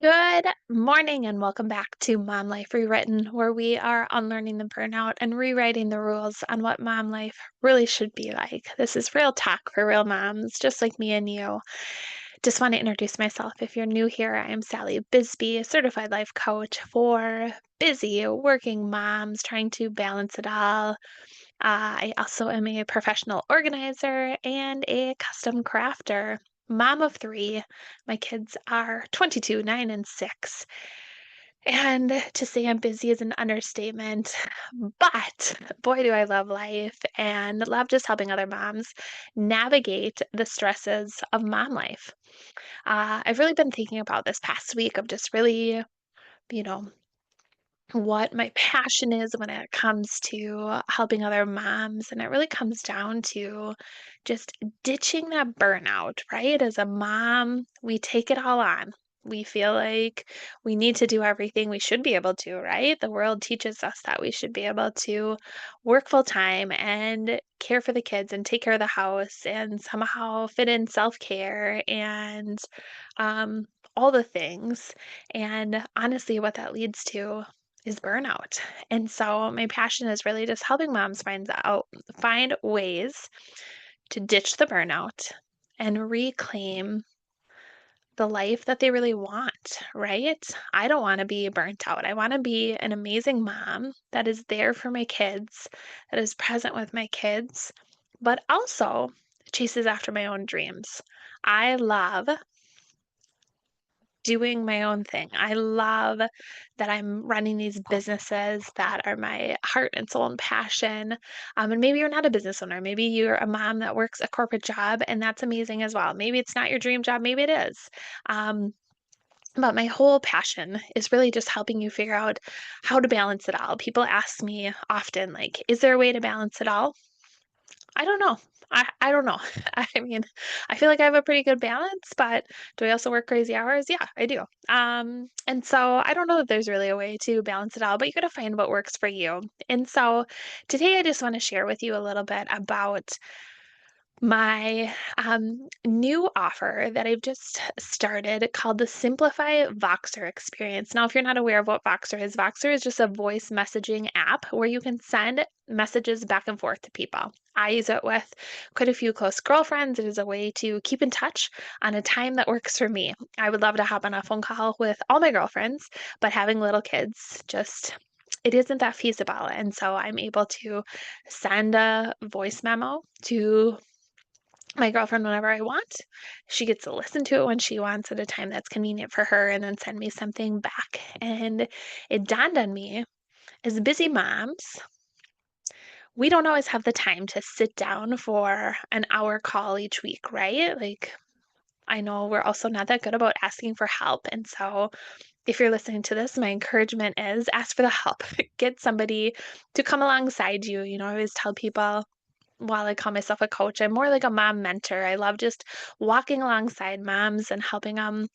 Good morning and welcome back to Mom Life Rewritten, where we are unlearning the burnout and rewriting the rules on what mom life really should be like. This is real talk for real moms, just like me and you. Just want to introduce myself. If you're new here, I am Sally Bisbee, a certified life coach for busy working moms trying to balance it all. I also am a professional organizer and a custom crafter. Mom of three. My kids are 22, 9, and 6. And to say I'm busy is an understatement, but boy, do I love life and love just helping other moms navigate the stresses of mom life. I've really been thinking about this past week of just really, you know, what my passion is when it comes to helping other moms. And it really comes down to just ditching that burnout, right? As a mom, we take it all on. We feel like we need to do everything we should be able to, right? The world teaches us that we should be able to work full time and care for the kids and take care of the house and somehow fit in self care and um, all the things. And honestly, what that leads to is burnout. And so my passion is really just helping moms find ways to ditch the burnout and reclaim the life that they really want, right? I don't want to be burnt out. I want to be an amazing mom that is there for my kids, that is present with my kids, but also chases after my own dreams. I love doing my own thing. I love that I'm running these businesses that are my heart and soul and passion. And maybe you're not a business owner. Maybe you're a mom that works a corporate job, and that's amazing as well. Maybe it's not your dream job. Maybe it is. Um, but my whole passion is really just helping you figure out how to balance it all. People ask me often, like, is there a way to balance it all? I don't know. I don't know. I mean, I feel like I have a pretty good balance, but do I also work crazy hours? Yeah, I do. And so I don't know that there's really a way to balance it all, but you got to find what works for you. And so today I just want to share with you a little bit about my new offer that I've just started called the Simplify Voxer Experience. Now, if you're not aware of what Voxer is just a voice messaging app where you can send messages back and forth to people. I use it with quite a few close girlfriends. It is a way to keep in touch on a time that works for me. I would love to hop on a phone call with all my girlfriends, but having little kids just it isn't that feasible. And so I'm able to send a voice memo to my girlfriend whenever I want. She gets to listen to it when she wants at a time that's convenient for her and then send me something back. And it dawned on me as busy moms, we don't always have the time to sit down for an hour call each week, right? Like, I know we're also not that good about asking for help. And so, if you're listening to this, my encouragement is ask for the help. Get somebody to come alongside you. I always tell people while I call myself a coach, I'm more like a mom mentor. I love just walking alongside moms and helping them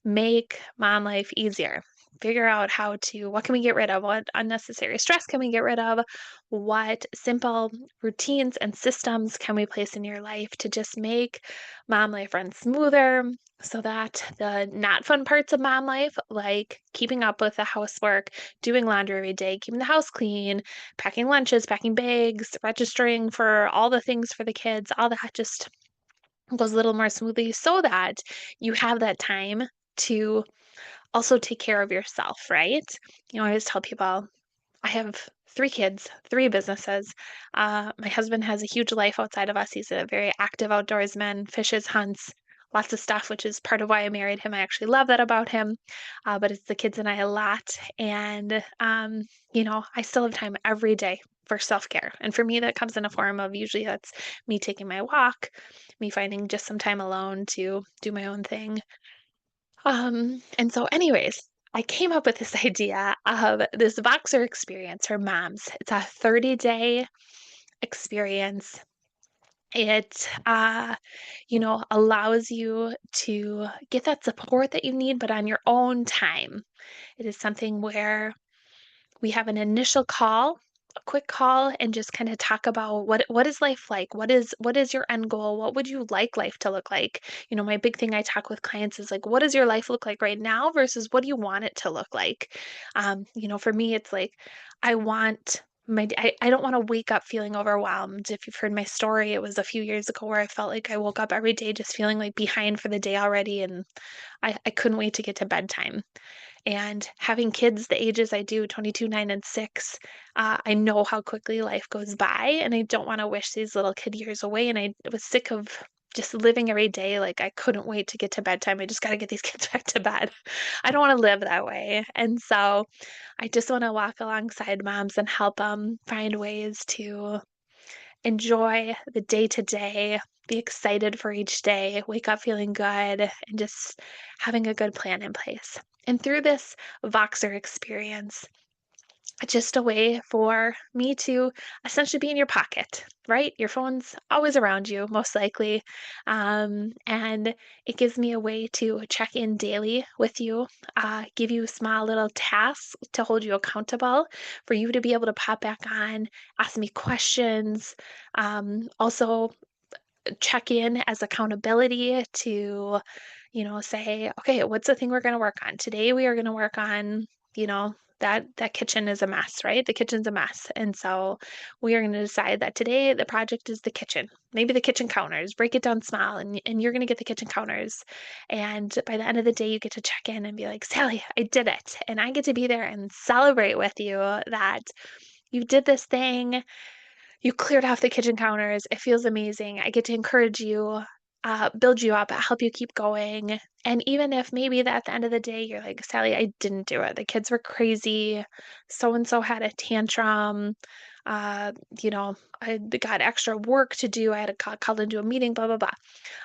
make mom life easier. Figure out what can we get rid of? What unnecessary stress can we get rid of? What simple routines and systems can we place in your life to just make mom life run smoother so that the not fun parts of mom life, like keeping up with the housework, doing laundry every day, keeping the house clean, packing lunches, packing bags, registering for all the things for the kids, all that just goes a little more smoothly so that you have that time to also take care of yourself, right? I always tell people I have 3 kids, 3 businesses. My husband has a huge life outside of us. He's a very active outdoorsman, fishes, hunts, lots of stuff, which is part of why I married him. I actually love that about him. But it's the kids and I a lot. And, I still have time every day for self-care. And for me, that comes in a form of usually that's me taking my walk, me finding just some time alone to do my own thing. And so anyways, I came up with this idea of this Voxer experience for moms. It's a 30-day experience. It, allows you to get that support that you need, but on your own time. It is something where we have an initial call a quick call and just kind of talk about what is life like? What is your end goal? What would you like life to look like? My big thing I talk with clients is like, what does your life look like right now versus what do you want it to look like? For me, it's like I want I don't want to wake up feeling overwhelmed. If you've heard my story, it was a few years ago where I felt like I woke up every day just feeling like behind for the day already, and I couldn't wait to get to bedtime. And having kids the ages I do, 22, 9, and 6, I know how quickly life goes by, and I don't wanna wish these little kid years away, and I was sick of just living every day like I couldn't wait to get to bedtime. I just gotta get these kids back to bed. I don't wanna live that way, and so I just wanna walk alongside moms and help them find ways to enjoy the day-to-day, be excited for each day, wake up feeling good, and just having a good plan in place. And through this Voxer experience, it's just a way for me to essentially be in your pocket, right? Your phone's always around you, most likely. And it gives me a way to check in daily with you, give you small little tasks to hold you accountable, for you to be able to pop back on, ask me questions. Also, check in as accountability to, say, okay, what's the thing we're going to work on today? We are going to work on, that kitchen is a mess, right? The kitchen's a mess. And so we are going to decide that today the project is the kitchen, maybe the kitchen counters, break it down small, and you're going to get the kitchen counters. And by the end of the day, you get to check in and be like, Sally, I did it. And I get to be there and celebrate with you that you did this thing, you cleared off the kitchen counters. It feels amazing. I get to encourage you, build you up, help you keep going. And even if maybe at the end of the day, you're like, Sally, I didn't do it. The kids were crazy. So and so had a tantrum. Uh, I got extra work to do. I had to call into a meeting, blah, blah, blah.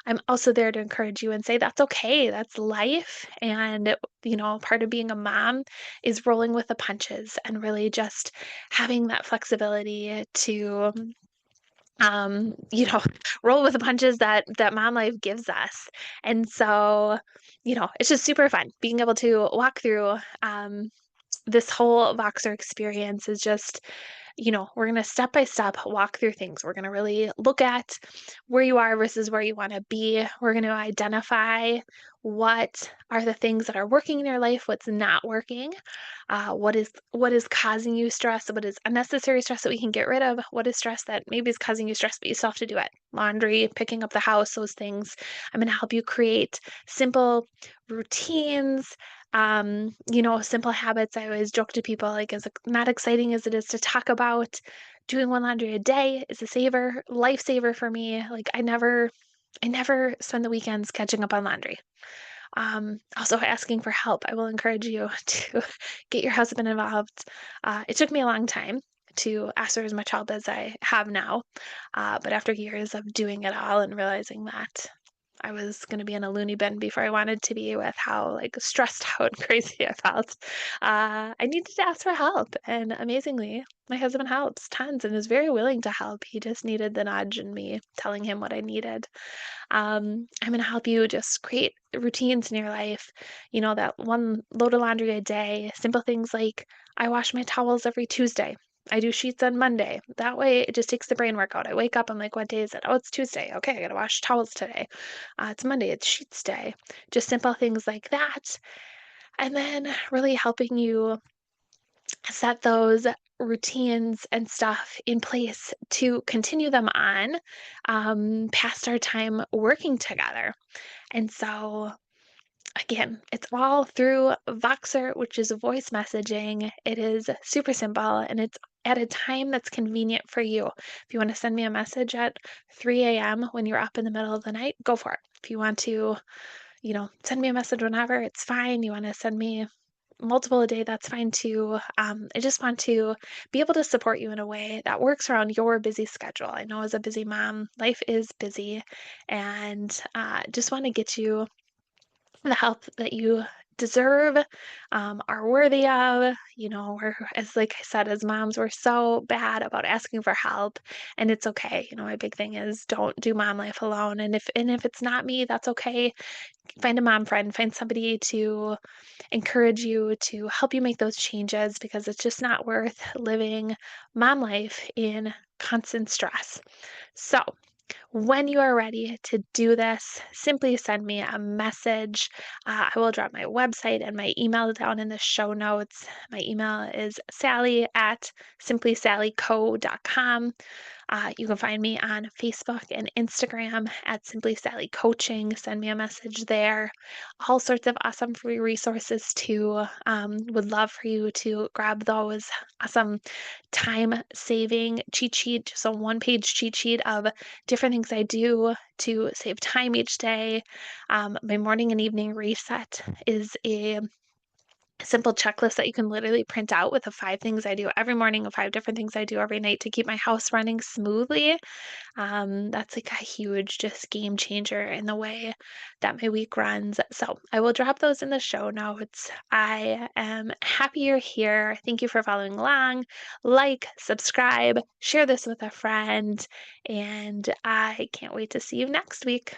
I'm also there to encourage you and say, that's okay. That's life. And, part of being a mom is rolling with the punches and really just having that flexibility to, roll with the punches that mom life gives us. And so, it's just super fun being able to walk through, this whole Voxer experience is just, we're going to step by step walk through things. We're going to really look at where you are versus where you want to be. We're going to identify what are the things that are working in your life, what's not working, what is causing you stress, what is unnecessary stress that we can get rid of, what is stress that maybe is causing you stress, but you still have to do it. Laundry, picking up the house, those things. I'm going to help you create simple routines, simple habits. I always joke to people, like, as not exciting as it is to talk about, doing one laundry a day is a lifesaver for me. Like, I never spend the weekends catching up on laundry. Also asking for help. I will encourage you to get your husband involved. It took me a long time to ask for as much help as I have now. But after years of doing it all and realizing that I was gonna be in a loony bin before I wanted to be with how, like, stressed out and crazy I felt. I needed to ask for help, and amazingly, my husband helps tons and is very willing to help. He just needed the nudge and me telling him what I needed. I'm gonna help you just create routines in your life, that one load of laundry a day, simple things like I wash my towels every Tuesday. I do sheets on Monday. That way it just takes the brain work out. I wake up, I'm like, what day is it? Oh, it's Tuesday. Okay, I gotta wash towels today. It's Monday, it's sheets day. Just simple things like that. And then really helping you set those routines and stuff in place to continue them on, past our time working together. And so, again, it's all through Voxer, which is voice messaging. It is super simple and it's at a time that's convenient for you. If you want to send me a message at 3 a.m. when you're up in the middle of the night, go for it. If you want to, send me a message whenever, it's fine. You want to send me multiple a day, that's fine too. I just want to be able to support you in a way that works around your busy schedule. I know as a busy mom, life is busy, and just want to get you the help that you deserve, are worthy of. We're, as like I said, as moms, we're so bad about asking for help, and it's okay. My big thing is don't do mom life alone. And if it's not me, that's okay. Find a mom friend, find somebody to encourage you to help you make those changes because it's just not worth living mom life in constant stress. So, when you are ready to do this, simply send me a message. I will drop my website and my email down in the show notes. My email is sally at simplysallyco.com. You can find me on Facebook and Instagram at Simply Sally Coaching. Send me a message there. All sorts of awesome free resources too. Would love for you to grab those awesome time saving cheat sheet, just a one-page cheat sheet of different things I do to save time each day. My morning and evening reset is a simple checklist that you can literally print out with the 5 things I do every morning and 5 different things I do every night to keep my house running smoothly. That's like a huge just game changer in the way that my week runs. So I will drop those in the show notes. I am happy you're here. Thank you for following along. Like, subscribe, share this with a friend, and I can't wait to see you next week.